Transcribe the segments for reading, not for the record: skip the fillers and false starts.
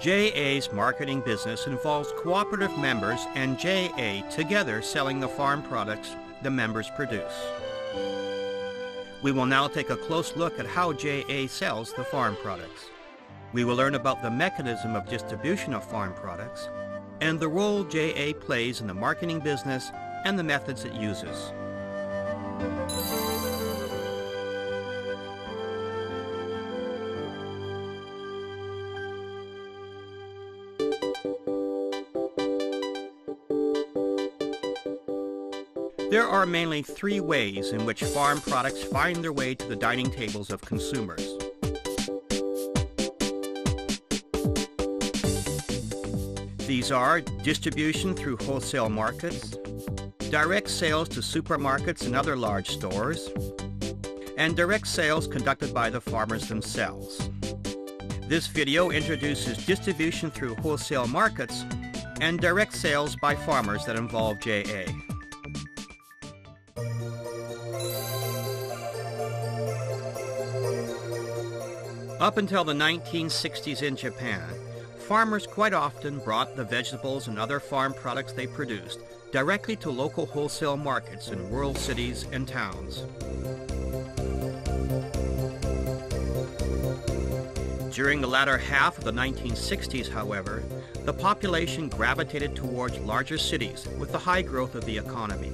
JA's marketing business involves cooperative members and JA together selling the farm products the members produce. We will now take a close look at how JA sells the farm products. We will learn about the mechanism of distribution of farm products and the role JA plays in the marketing business and the methods it uses. There are mainly three ways in which farm products find their way to the dining tables of consumers. These are distribution through wholesale markets, direct sales to supermarkets and other large stores, and direct sales conducted by the farmers themselves. This video introduces distribution through wholesale markets and direct sales by farmers that involve JA. Up until the 1960s in Japan, farmers quite often brought the vegetables and other farm products they produced directly to local wholesale markets in rural cities and towns. During the latter half of the 1960s, however, the population gravitated towards larger cities with the high growth of the economy.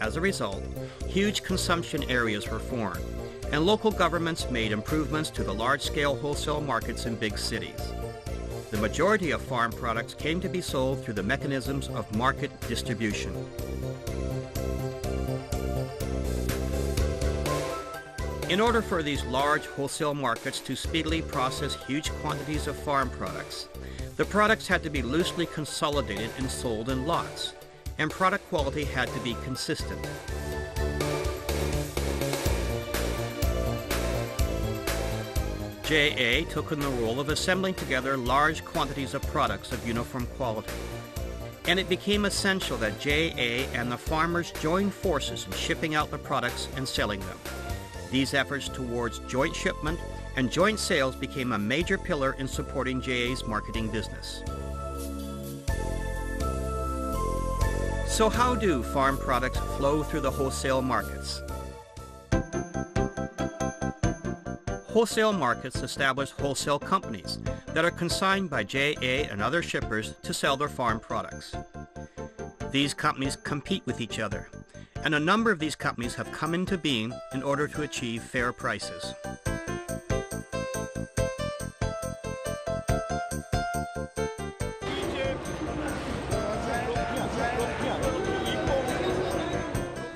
As a result, huge consumption areas were formed, and local governments made improvements to the large-scale wholesale markets in big cities. The majority of farm products came to be sold through the mechanisms of market distribution. In order for these large wholesale markets to speedily process huge quantities of farm products, the products had to be loosely consolidated and sold in lots, and product quality had to be consistent. JA took on the role of assembling together large quantities of products of uniform quality, and it became essential that JA and the farmers joined forces in shipping out the products and selling them. These efforts towards joint shipment and joint sales became a major pillar in supporting JA's marketing business. So how do farm products flow through the wholesale markets? Wholesale markets establish wholesale companies that are consigned by JA and other shippers to sell their farm products. These companies compete with each other, and a number of these companies have come into being in order to achieve fair prices.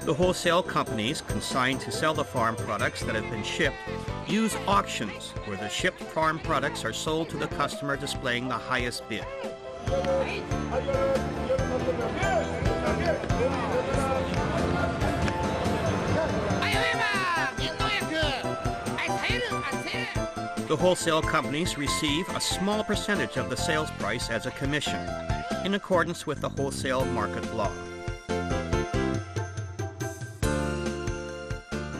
The wholesale companies consigned to sell the farm products that have been shipped use auctions where the shipped farm products are sold to the customer displaying the highest bid. The wholesale companies receive a small percentage of the sales price as a commission, in accordance with the wholesale market law.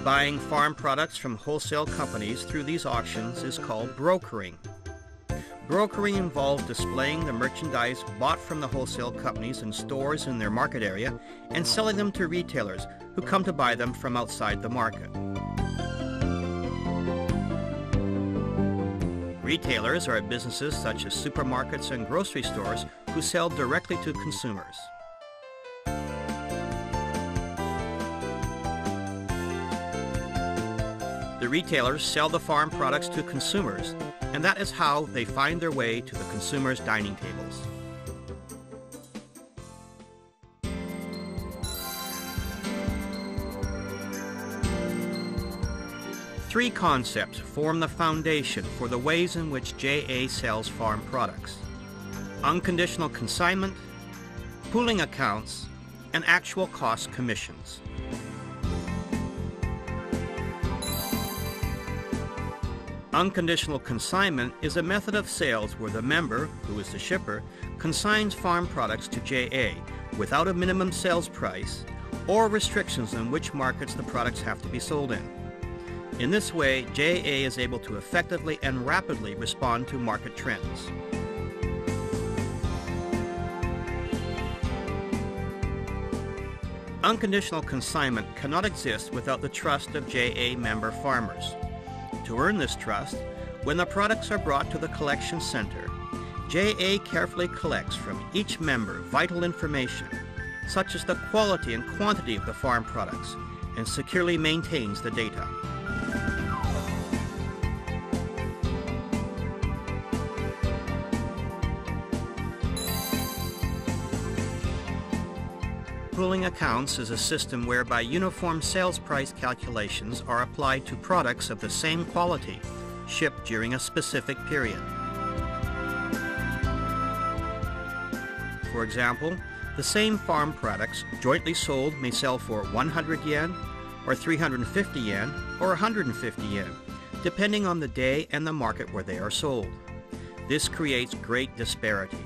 Buying farm products from wholesale companies through these auctions is called brokering. Brokering involves displaying the merchandise bought from the wholesale companies in stores in their market area and selling them to retailers who come to buy them from outside the market. Retailers are businesses such as supermarkets and grocery stores who sell directly to consumers. The retailers sell the farm products to consumers, and that is how they find their way to the consumers' dining tables. Three concepts form the foundation for the ways in which JA sells farm products: unconditional consignment, pooling accounts, and actual cost commissions. Unconditional consignment is a method of sales where the member, who is the shipper, consigns farm products to JA without a minimum sales price or restrictions on which markets the products have to be sold in. In this way, JA is able to effectively and rapidly respond to market trends. Unconditional consignment cannot exist without the trust of JA member farmers. To earn this trust, when the products are brought to the collection center, JA carefully collects from each member vital information, such as the quality and quantity of the farm products, and securely maintains the data. Pooling accounts is a system whereby uniform sales price calculations are applied to products of the same quality, shipped during a specific period. For example, the same farm products jointly sold may sell for 100 yen, or 350 yen, or 150 yen, depending on the day and the market where they are sold. This creates great disparity.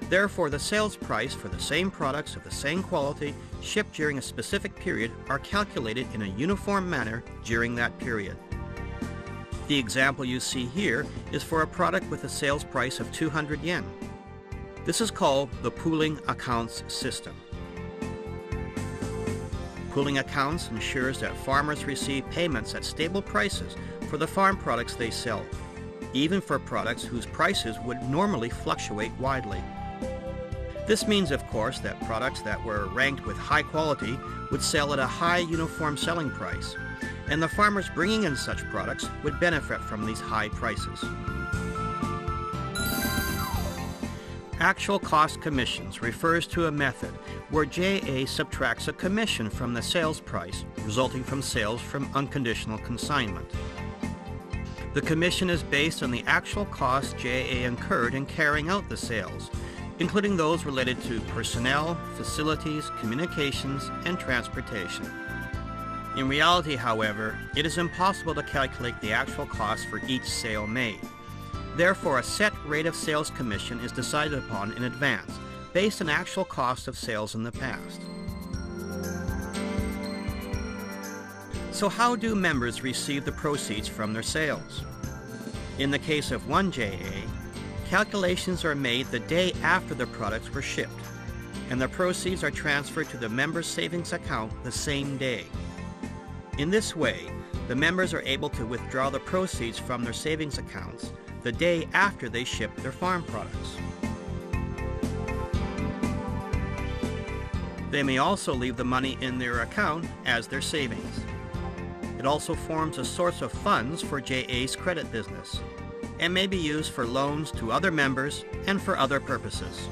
Therefore, the sales price for the same products of the same quality shipped during a specific period are calculated in a uniform manner during that period. The example you see here is for a product with a sales price of 200 yen. This is called the pooling accounts system. Pooling accounts ensures that farmers receive payments at stable prices for the farm products they sell, even for products whose prices would normally fluctuate widely. This means, of course, that products that were ranked with high quality would sell at a high uniform selling price, and the farmers bringing in such products would benefit from these high prices. Actual cost commissions refers to a method where JA subtracts a commission from the sales price resulting from sales from unconditional consignment. The commission is based on the actual costs JA incurred in carrying out the sales, including those related to personnel, facilities, communications, and transportation. In reality, however, it is impossible to calculate the actual cost for each sale made. Therefore, a set rate of sales commission is decided upon in advance, based on actual cost of sales in the past. So how do members receive the proceeds from their sales? In the case of one JA, calculations are made the day after the products were shipped, and the proceeds are transferred to the member's savings account the same day. In this way, the members are able to withdraw the proceeds from their savings accounts the day after they ship their farm products. They may also leave the money in their account as their savings. It also forms a source of funds for JA's credit business, and may be used for loans to other members and for other purposes.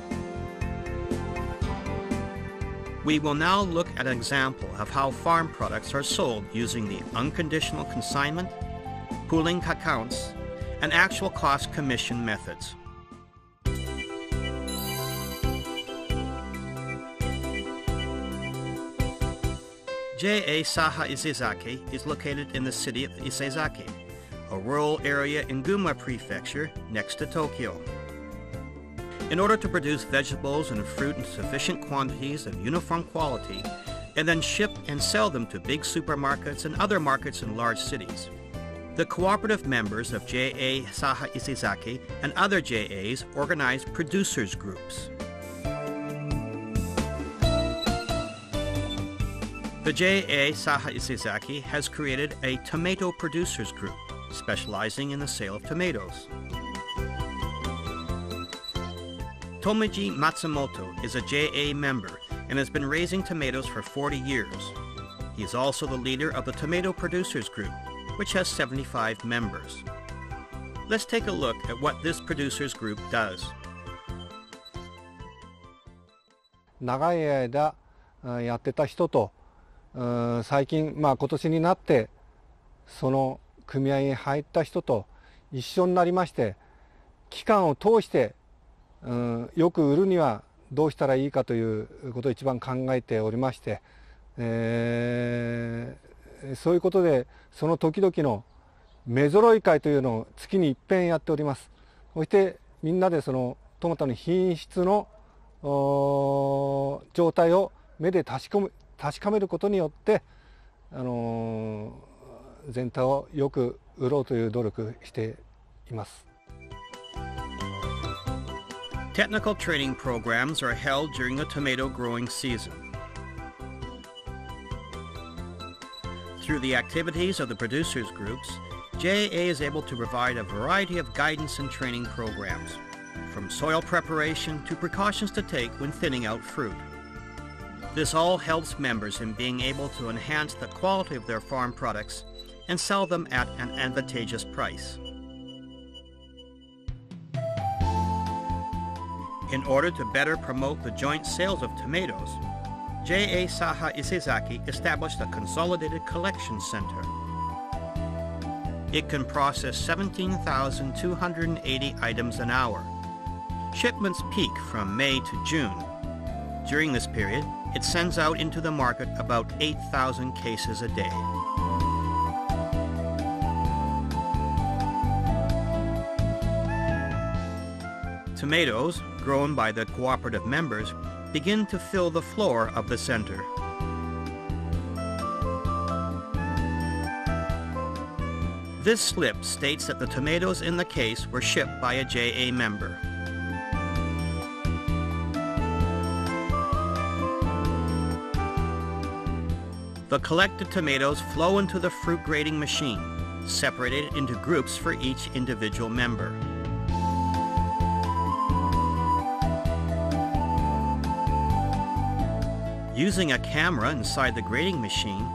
We will now look at an example of how farm products are sold using the unconditional consignment, pooling accounts, and actual cost commission methods. JA Saha Isezaki is located in the city of Isezaki, a rural area in Gunma Prefecture next to Tokyo. In order to produce vegetables and fruit in sufficient quantities of uniform quality, and then ship and sell them to big supermarkets and other markets in large cities, the cooperative members of JA Saha Isezaki and other JAs organize producers groups. The JA Saha Isezaki has created a tomato producers group, specializing in the sale of tomatoes. Tomoji Matsumoto is a JA member and has been raising tomatoes for 40 years. He is also the leader of the Tomato Producers Group, which has 75 members. Let's take a look at what this producers group does. 長い間やってた人と最近今年になってその組合に入った人と一緒になりまして、期間を通してよく売るにはどうしたらいいかということを一番考えておりまして、そういうことでその時々の目揃い会というのを月に一遍やっております。そしてみんなでそのトマトの品質の状態を目で確かめることによって全体をよく売ろうという努力をしています。Technical training programs are held during the tomato growing season. Through the activities of the producers groups, JAA is able to provide a variety of guidance and training programs, from soil preparation to precautions to take when thinning out fruit. This all helps members in being able to enhance the quality of their farm products and sell them at an advantageous price. In order to better promote the joint sales of tomatoes, JA Saha Isezaki established a consolidated collection center. It can process 17,280 items an hour. Shipments peak from May to June. During this period, it sends out into the market about 8,000 cases a day. Tomatoes, grown by the cooperative members, begin to fill the floor of the center. This slip states that the tomatoes in the case were shipped by a JA member. The collected tomatoes flow into the fruit grading machine, separated into groups for each individual member. Using a camera inside the grading machine,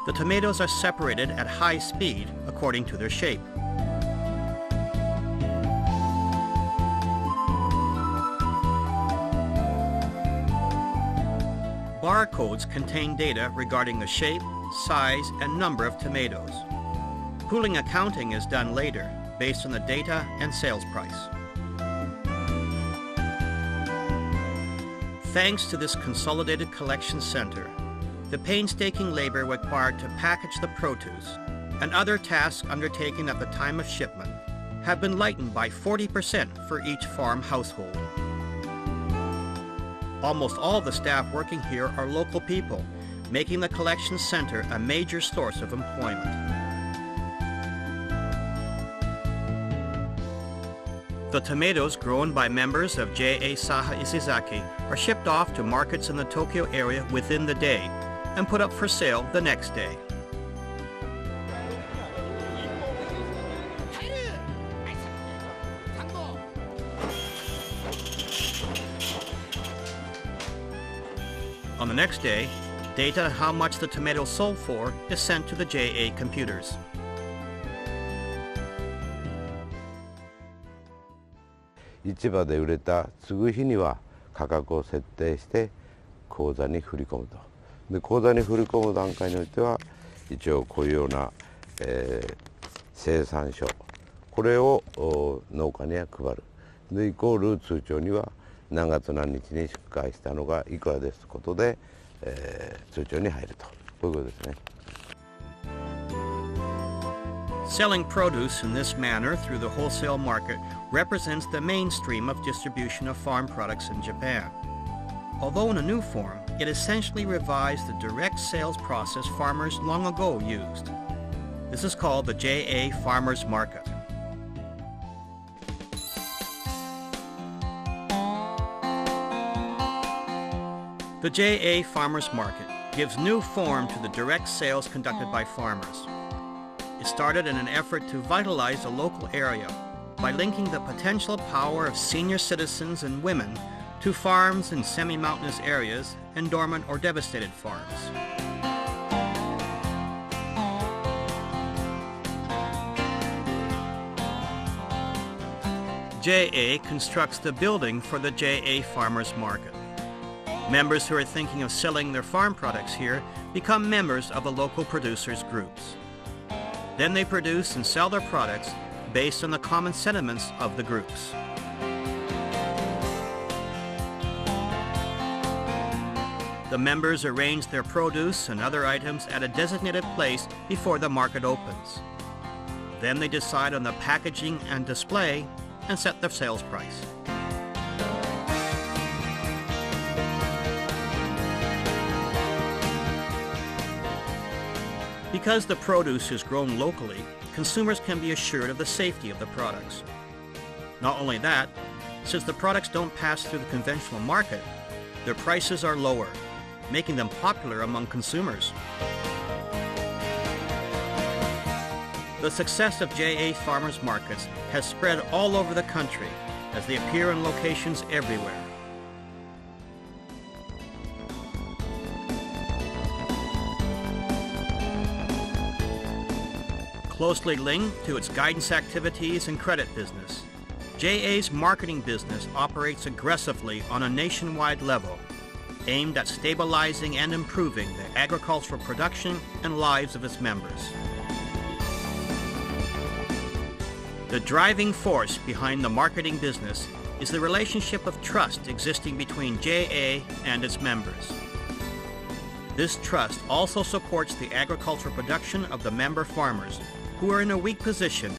the tomatoes are separated at high speed according to their shape. Barcodes contain data regarding the shape, size, and number of tomatoes. Pooling accounting is done later, based on the data and sales price. Thanks to this consolidated collection center, the painstaking labor required to package the produce and other tasks undertaken at the time of shipment have been lightened by 40% for each farm household. Almost all the staff working here are local people, making the collection center a major source of employment. The tomatoes grown by members of JA Saha Isezaki are shipped off to markets in the Tokyo area within the day and put up for sale the next day. On the next day, data on how much the tomato sold for is sent to the JA computers. 市場で売れた継ぐ日には価格を設定して口座に振り込むと。で、口座に振り込む段階においては一応こういうような、生産書、これを農家には配る。で、イコール通帳には何月何日に出荷したのがいくらですということで、通帳に入ると。こういうことですね。Selling produce in this manner through the wholesale market represents the mainstream of distribution of farm products in Japan. Although in a new form, it essentially revised the direct sales process farmers long ago used. This is called the JA Farmers Market. The JA Farmers Market gives new form to the direct sales conducted by farmers. It started in an effort to vitalize the local area by linking the potential power of senior citizens and women to farms in semi-mountainous areas and dormant or devastated farms. JA constructs the building for the JA Farmers Market. Members who are thinking of selling their farm products here become members of the local producers groups. Then they produce and sell their products based on the common sentiments of the groups. The members arrange their produce and other items at a designated place before the market opens. Then they decide on the packaging and display and set the sales price. Because the produce is grown locally, consumers can be assured of the safety of the products. Not only that, since the products don't pass through the conventional market, their prices are lower, making them popular among consumers. The success of JA farmers markets has spread all over the country as they appear in locations everywhere. Closely linked to its guidance activities and credit business, JA's marketing business operates aggressively on a nationwide level, aimed at stabilizing and improving the agricultural production and lives of its members. The driving force behind the marketing business is the relationship of trust existing between JA and its members. This trust also supports the agricultural production of the member farmers, who are in a weak position